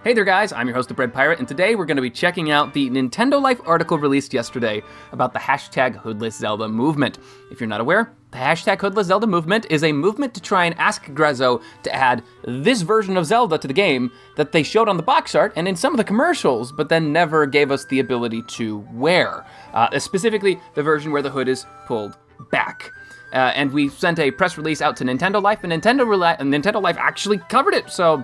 Hey there guys, I'm your host, the Bread Pirate, and today we're going to be checking out the Nintendo Life article released yesterday about the hashtag Hoodless Zelda movement. If you're not aware, the hashtag Hoodless Zelda movement is a movement to try and ask Grezzo to add this version of Zelda to the game that they showed on the box art and in some of the commercials, but then never gave us the ability to wear. Specifically, the version where the hood is pulled back. And we sent a press release out to Nintendo Life, and Nintendo Life actually covered it, so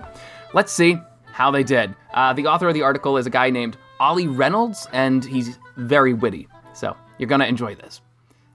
let's see how they did. The author of the article is a guy named Ollie Reynolds, and he's very witty, so you're gonna enjoy this.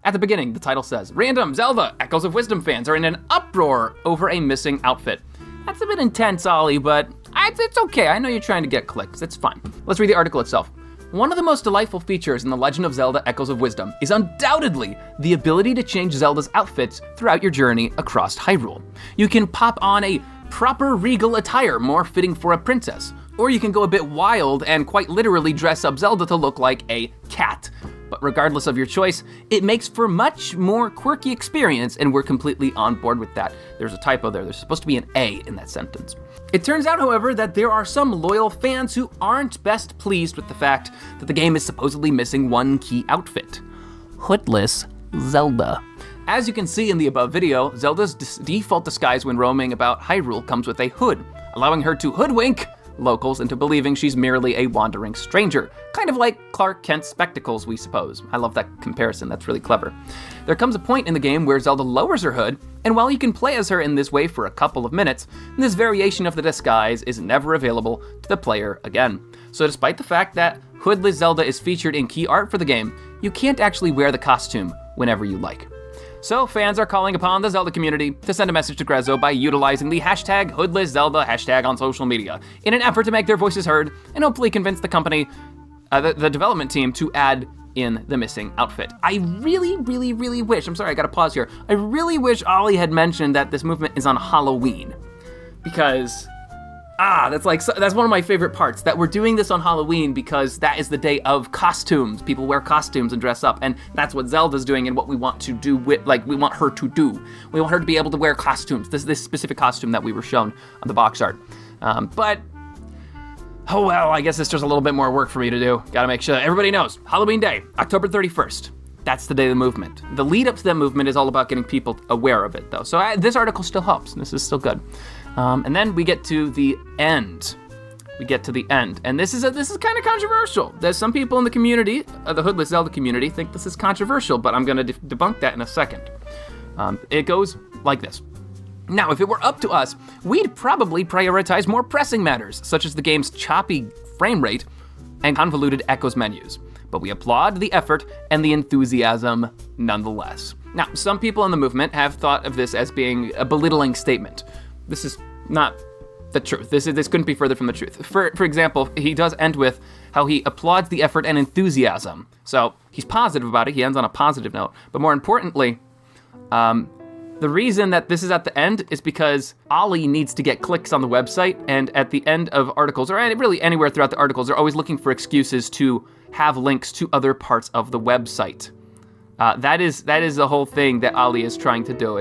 At the beginning, the title says, Random Zelda Echoes of Wisdom fans are in an uproar over a missing outfit. That's a bit intense, Ollie, but it's okay. I know you're trying to get clicks. It's fine. Let's read the article itself. One of the most delightful features in The Legend of Zelda Echoes of Wisdom is undoubtedly the ability to change Zelda's outfits throughout your journey across Hyrule. You can pop on a proper regal attire more fitting for a princess, or you can go a bit wild and quite literally dress up Zelda to look like a cat. But regardless of your choice, it makes for much more quirky experience, and we're completely on board with that. There's a typo there. There's supposed to be an A in that sentence. It turns out, however, that there are some loyal fans who aren't best pleased with the fact that the game is supposedly missing one key outfit: Hoodless Zelda. As you can see in the above video, Zelda's default disguise when roaming about Hyrule comes with a hood, allowing her to hoodwink locals into believing she's merely a wandering stranger. Kind of like Clark Kent's spectacles, we suppose. I love that comparison, that's really clever. There comes a point in the game where Zelda lowers her hood, and while you can play as her in this way for a couple of minutes, this variation of the disguise is never available to the player again. So despite the fact that Hoodless Zelda is featured in key art for the game, you can't actually wear the costume whenever you like. So fans are calling upon the Zelda community to send a message to Grezzo by utilizing the hashtag Hoodless Zelda hashtag on social media in an effort to make their voices heard and hopefully convince the company, the development team, to add in the missing outfit. I really wish, I'm sorry, I gotta pause here. I really wish Ollie had mentioned that this movement is on Halloween, because that's one of my favorite parts, that we're doing this on Halloween because that is the day of costumes. People wear costumes and dress up, and that's what Zelda's doing and what we want to do we want her to do. We want her to be able to wear costumes, this specific costume that we were shown on the box art. But, oh well, I guess it's just a little bit more work for me to do. Gotta make sure everybody knows. Halloween Day, October 31st. That's the day of the movement. The lead up to that movement is all about getting people aware of it, though. So this article still helps. This is still good. And then we get to the end. And this is kind of controversial. There's some people in the community, the Hoodless Zelda community, think this is controversial, but I'm gonna debunk that in a second. It goes like this. Now, if it were up to us, we'd probably prioritize more pressing matters, such as the game's choppy frame rate and convoluted echoes menus. But we applaud the effort and the enthusiasm nonetheless. Now, some people in the movement have thought of this as being a belittling statement. This is not the truth. This couldn't be further from the truth. For example, he does end with how he applauds the effort and enthusiasm. So he's positive about it. He ends on a positive note. But more importantly, the reason that this is at the end is because Ollie needs to get clicks on the website, and at the end of articles, or really anywhere throughout the articles, they're always looking for excuses to have links to other parts of the website. That is the whole thing that Ollie is trying to do.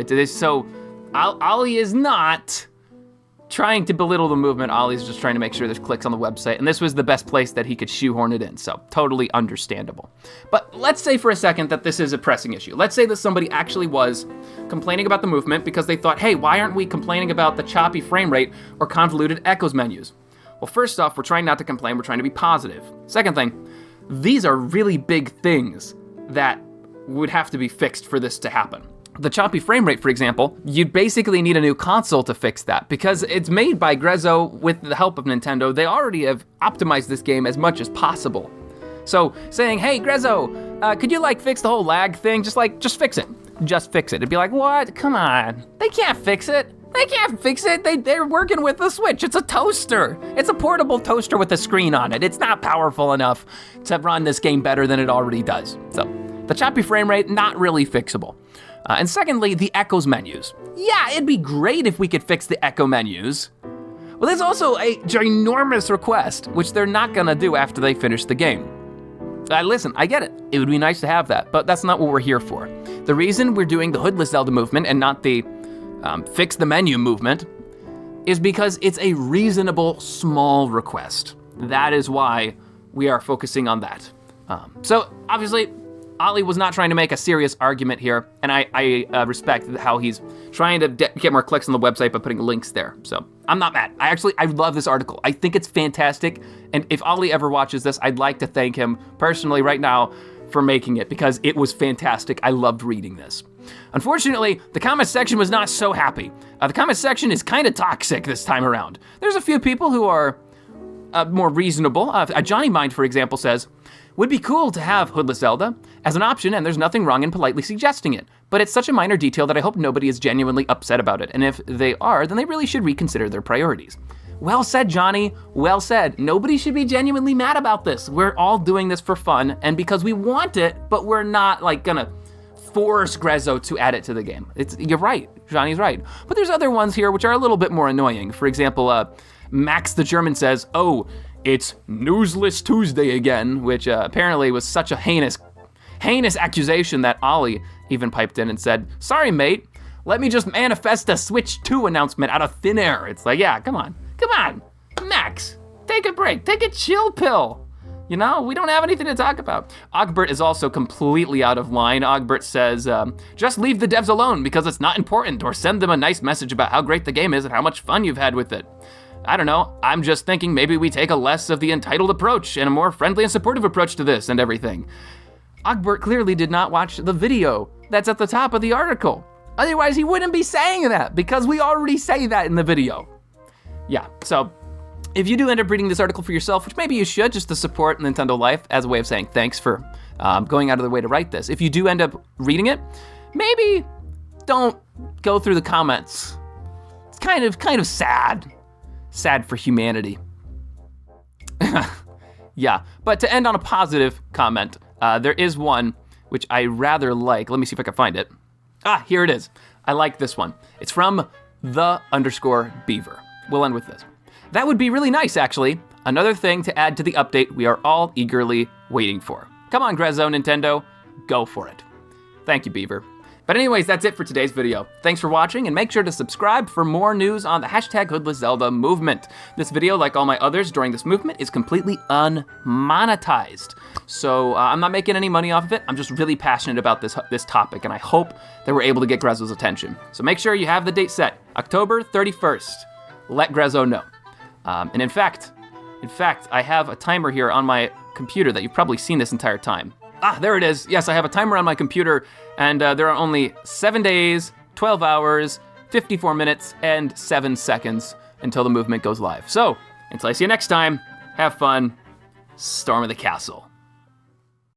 Ollie is not trying to belittle the movement. Ollie's just trying to make sure there's clicks on the website, and this was the best place that he could shoehorn it in, so totally understandable. But let's say for a second that this is a pressing issue. Let's say that somebody actually was complaining about the movement because they thought, hey, why aren't we complaining about the choppy frame rate or convoluted echoes menus? Well, first off, we're trying not to complain, we're trying to be positive. Second thing, these are really big things that would have to be fixed for this to happen. The choppy frame rate, for example, you'd basically need a new console to fix that, because it's made by Grezzo with the help of Nintendo. They already have optimized this game as much as possible. So saying, hey, Grezzo, could you fix the whole lag thing? Just fix it. Just fix it. It'd be like, what? Come on. They can't fix it. They're working with the Switch. It's a toaster. It's a portable toaster with a screen on it. It's not powerful enough to run this game better than it already does. So the choppy frame rate, not really fixable. And secondly, the echoes menus. Yeah, it'd be great if we could fix the echo menus. Well, there's also a ginormous request, which they're not gonna do after they finish the game. Listen, I get it. It would be nice to have that, but that's not what we're here for. The reason we're doing the Hoodless Zelda movement and not the fix the menu movement is because it's a reasonable, small request. That is why we are focusing on that. So obviously, Ollie was not trying to make a serious argument here, and I respect how he's trying to get more clicks on the website by putting links there. So I'm not mad. I love this article. I think it's fantastic, and if Ollie ever watches this, I'd like to thank him personally right now for making it, because it was fantastic. I loved reading this. Unfortunately, the comment section was not so happy. The comment section is kind of toxic this time around. There's a few people who are more reasonable. Johnny Mind, for example, says, would be cool to have Hoodless Zelda as an option, and there's nothing wrong in politely suggesting it. But it's such a minor detail that I hope nobody is genuinely upset about it. And if they are, then they really should reconsider their priorities. Well said, Johnny. Well said. Nobody should be genuinely mad about this. We're all doing this for fun and because we want it, but we're not like gonna force Grezzo to add it to the game. You're right. Johnny's right. But there's other ones here which are a little bit more annoying. For example, Max the German says, oh, it's Newsless Tuesday again, which apparently was such a heinous accusation that Ollie even piped in and said, sorry, mate, let me just manifest a Switch 2 announcement out of thin air. It's like, yeah, come on, Max, take a break, take a chill pill. You know, we don't have anything to talk about. Ogbert is also completely out of line. Ogbert says, just leave the devs alone because it's not important, or send them a nice message about how great the game is and how much fun you've had with it. I don't know, I'm just thinking maybe we take a less of the entitled approach and a more friendly and supportive approach to this and everything. Ogbert clearly did not watch the video that's at the top of the article. Otherwise, he wouldn't be saying that, because we already say that in the video. Yeah, so if you do end up reading this article for yourself, which maybe you should, just to support Nintendo Life as a way of saying thanks for going out of the way to write this. If you do end up reading it, maybe don't go through the comments. It's kind of sad. Sad for humanity. Yeah, but to end on a positive comment, there is one which I rather like. Let me see if I can find it. Here it is. I like this one. It's from _Beaver. We'll end with this. That would be really nice, actually. Another thing to add to the update we are all eagerly waiting for. Come on, Grezzo Nintendo, go for it. Thank you, Beaver. But anyways, that's it for today's video. Thanks for watching, and make sure to subscribe for more news on the #Hoodless Zelda movement. This video, like all my others during this movement, is completely unmonetized. So I'm not making any money off of it. I'm just really passionate about this topic, and I hope that we're able to get Grezzo's attention. So make sure you have the date set, October 31st. Let Grezzo know. And in fact, I have a timer here on my computer that you've probably seen this entire time. There it is. Yes, I have a timer on my computer, and there are only 7 days, 12 hours, 54 minutes, and 7 seconds until the movement goes live. So, until I see you next time, have fun, storm of the castle.